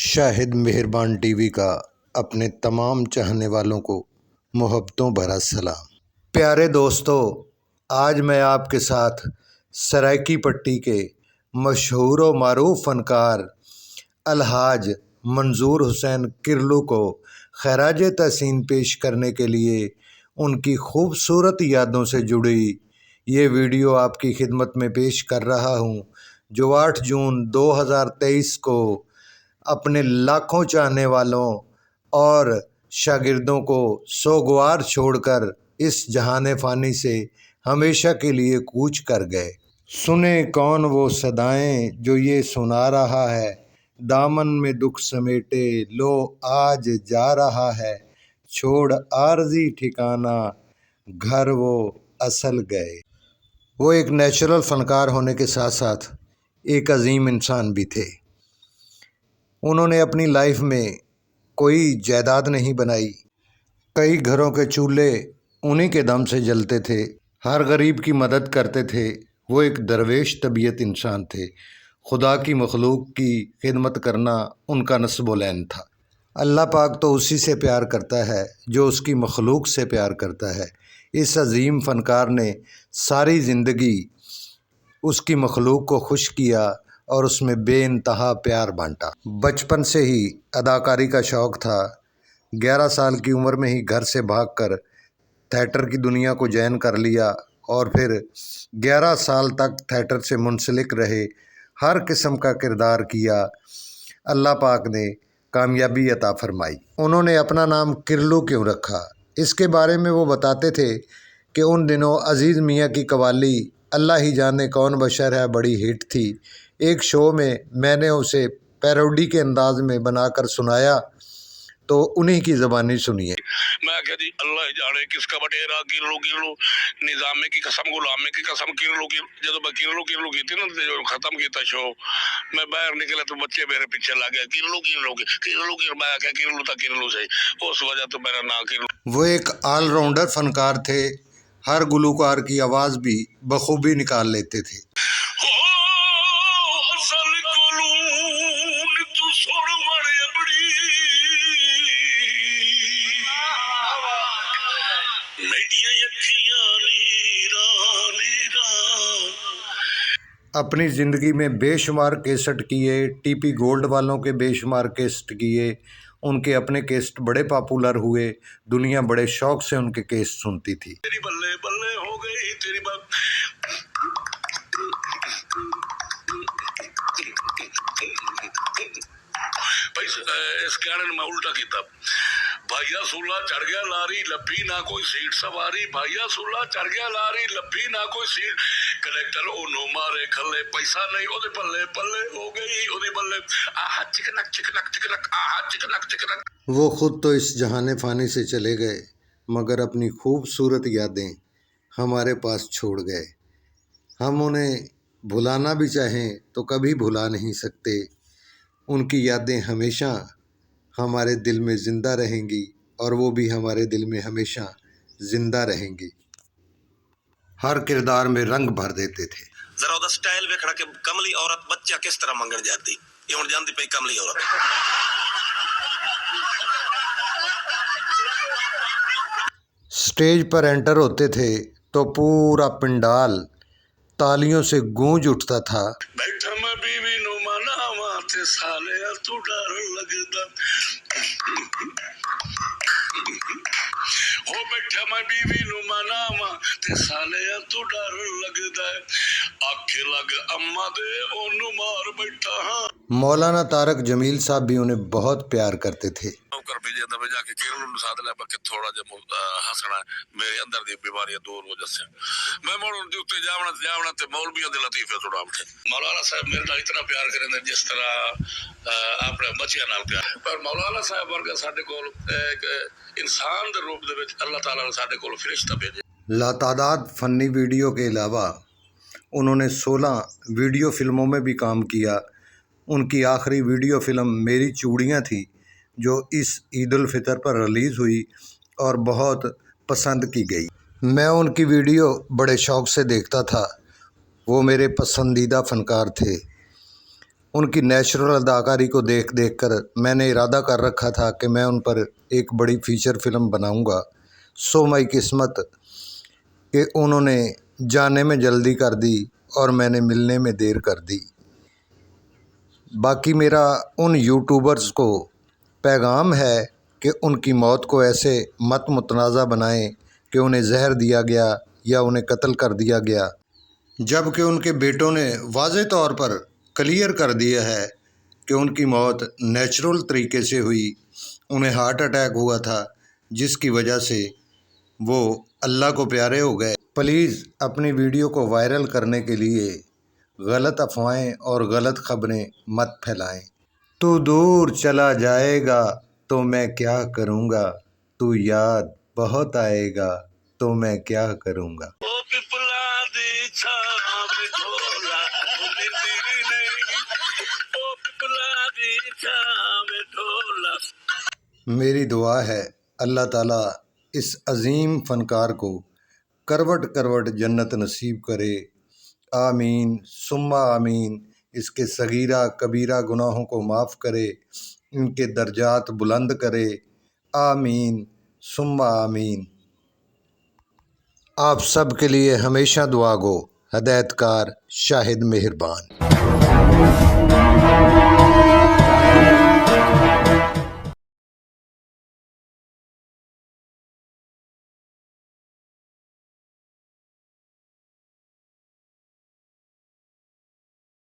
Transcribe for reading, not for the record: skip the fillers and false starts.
شاہد مہربان T V کا اپنے تمام چاہنے والوں کو محبتوں بھرا سلام۔ پیارے دوستو، آج میں آپ کے ساتھ سرائکی پٹی کے مشہور و معروف فنکار الحاج منظور حسین کرلو کو خراج تحسین پیش کرنے کے لیے ان کی خوبصورت یادوں سے جڑی یہ ویڈیو آپ کی خدمت میں پیش کر رہا ہوں، جو 8 جون 2023 کو اپنے لاکھوں چاہنے والوں اور شاگردوں کو سوگوار چھوڑ کر اس جہان فانی سے ہمیشہ کے لیے کوچ کر گئے۔ سنیں کون وہ صدائیں جو یہ سنا رہا ہے، دامن میں دکھ سمیٹے لو آج جا رہا ہے، چھوڑ عارضی ٹھکانہ گھر وہ اصل گئے۔ وہ ایک نیچرل فنکار ہونے کے ساتھ ساتھ ایک عظیم انسان بھی تھے۔ انہوں نے اپنی لائف میں کوئی جائیداد نہیں بنائی، کئی گھروں کے چولہے انہی کے دم سے جلتے تھے، ہر غریب کی مدد کرتے تھے۔ وہ ایک درویش طبیعت انسان تھے، خدا کی مخلوق کی خدمت کرنا ان کا نصب العین تھا۔ اللہ پاک تو اسی سے پیار کرتا ہے جو اس کی مخلوق سے پیار کرتا ہے۔ اس عظیم فنکار نے ساری زندگی اس کی مخلوق کو خوش کیا اور اس میں بے انتہا پیار بانٹا۔ بچپن سے ہی اداکاری کا شوق تھا۔ 11 سال کی عمر میں ہی گھر سے بھاگ کر تھیٹر کی دنیا کو جوائن کر لیا اور پھر 11 سال تک تھیٹر سے منسلک رہے، ہر قسم کا کردار کیا۔ اللہ پاک نے کامیابی عطا فرمائی۔ انہوں نے اپنا نام کرلو کیوں رکھا، اس کے بارے میں وہ بتاتے تھے کہ ان دنوں عزیز میاں کی قوالی اللہ ہی جانے کون بشر ہے بڑی ہٹ تھی۔ ایک شو میں نے اسے پیروڈی کے انداز میں بنا کر سنایا تو انہی کی زبانی سنیے۔ میں کہا جی اللہ ہی جانے کس کا بٹیرا کرلو کرلو، نظام کی قسم غلام کی قسم کرلو جدو میں کرلو کرلو کی تھی نا جو ختم کیتا شو، میں باہر نکلا تو بچے میرے پیچھے لگ گئے کرلو کرلو کرلو کرلو، میں کہا کرلو تھا کرلو سے، اس وجہ تو میرا نام کرلو۔ وہ ایک آل راؤنڈر فنکار تھے، ہر گلوکار کی آواز بھی بخوبی نکال لیتے تھے۔ اپنی زندگی میں بے شمار کیسٹ کیے، ٹی پی گولڈ والوں کے بے شمار کیسٹ کیے، ان کے اپنے کیسٹ بڑے پاپولر ہوئے، دنیا بڑے شوق سے ان کے کیسٹ سنتی تھی۔ تیری بلے بلے ہو گئی تیری اس گانے میں الٹا کیتا، بھائیا سولہ چڑھ گیا لاری لبھی نہ کوئی سیٹ سواری، بھائیا سولہ چڑھ گیا لاری لبھی نہ کوئی سیٹ، کنیکٹر انہوں مارے کھلے پیسہ نہیں او دے پلے پلے ہو گئی او دے بلے، آہا چکنک چکنک چکنک آہا چکنک چکنک۔ وہ خود تو اس جہان فانی سے چلے گئے مگر اپنی خوبصورت یادیں ہمارے پاس چھوڑ گئے۔ ہم انہیں بھلانا بھی چاہیں تو کبھی بھلا نہیں سکتے۔ ان کی یادیں ہمیشہ ہمارے دل میں زندہ رہیں گی اور وہ بھی ہمارے دل میں ہمیشہ زندہ رہیں گی۔ ہر کردار میں رنگ بھر دیتے تھے۔ ذرا وہ سٹائل ویکھنا کہ کملی عورت بچہ کس طرح منگن جاتی، یہ ہن جاندی پئی کملی عورت۔ سٹیج پر انٹر ہوتے تھے تو پورا پنڈال تالیوں سے گونج اٹھتا تھا۔ بیٹھا میں بیوی نو مناواں تے سالیا تو ڈر لگدا، ہو بیٹھا میں بیوی نو مناواں تے سالیا تو ڈر لگدا، آکھے لگ اما دے اونوں مار بیٹھا ہاں۔ مولانا طارق جمیل صاحب بھی انہیں بہت پیار کرتے تھے۔ کر بھی جاتا میں جا کے کیرل نو ساتھ لے بکے تھوڑا جا ہسنا میرے اندر دی بیماریاں دور ہو جسے، میں موڑن دی اتے جاونا تے مولویاں دے لطیفے تھوڑا اٹھے۔ مولانا صاحب میرے نال اتنا پیار کریں جس طرح اپنے بچیاں نال پیار، پر مولانا صاحب ورگا ساڈے کول ایک انسان دے روپ دے وچ اللہ تعالیٰ نے ساڈے کول فرشتہ بھیجے۔ لاتعداد فنی ویڈیو کے علاوہ انہوں نے 16 ویڈیو فلموں میں بھی کام کیا۔ ان کی آخری ویڈیو فلم میری چوڑیاں تھی جو اس عید الفطر پر ریلیز ہوئی اور بہت پسند کی گئی۔ میں ان کی ویڈیو بڑے شوق سے دیکھتا تھا، وہ میرے پسندیدہ فنکار تھے۔ ان کی نیچرل اداکاری کو دیکھ دیکھ کر میں نے ارادہ کر رکھا تھا کہ میں ان پر ایک بڑی فیچر فلم بناؤں گا۔ سو مئی قسمت کہ انہوں نے جانے میں جلدی کر دی اور میں نے ملنے میں دیر کر دی۔ باقی میرا ان یوٹیوبرز کو پیغام ہے کہ ان کی موت کو ایسے مت متنازع بنائیں کہ انہیں زہر دیا گیا یا انہیں قتل کر دیا گیا، جبکہ ان کے بیٹوں نے واضح طور پر کلیئر کر دیا ہے کہ ان کی موت نیچرل طریقے سے ہوئی، انہیں ہارٹ اٹیک ہوا تھا جس کی وجہ سے وہ اللہ کو پیارے ہو گئے۔ پلیز اپنی ویڈیو کو وائرل کرنے کے لیے غلط افواہیں اور غلط خبریں مت پھیلائیں۔ تو دور چلا جائے گا تو میں کیا کروں گا، تو یاد بہت آئے گا تو میں کیا کروں گا۔ او پپلا دی چھاں میں ڈھولا تیری نہیں، او پپلا دی چھاں میں ڈھولا۔ میری دعا ہے اللہ تعالیٰ اس عظیم فنکار کو کروٹ کروٹ جنت نصیب کرے، آمین ثم آمین۔ اس کے صغیرہ کبیرہ گناہوں کو معاف کرے، ان کے درجات بلند کرے، آمین ثم آمین۔ آپ سب کے لیے ہمیشہ دعا گو، ہدایت کار شاہد مہربان۔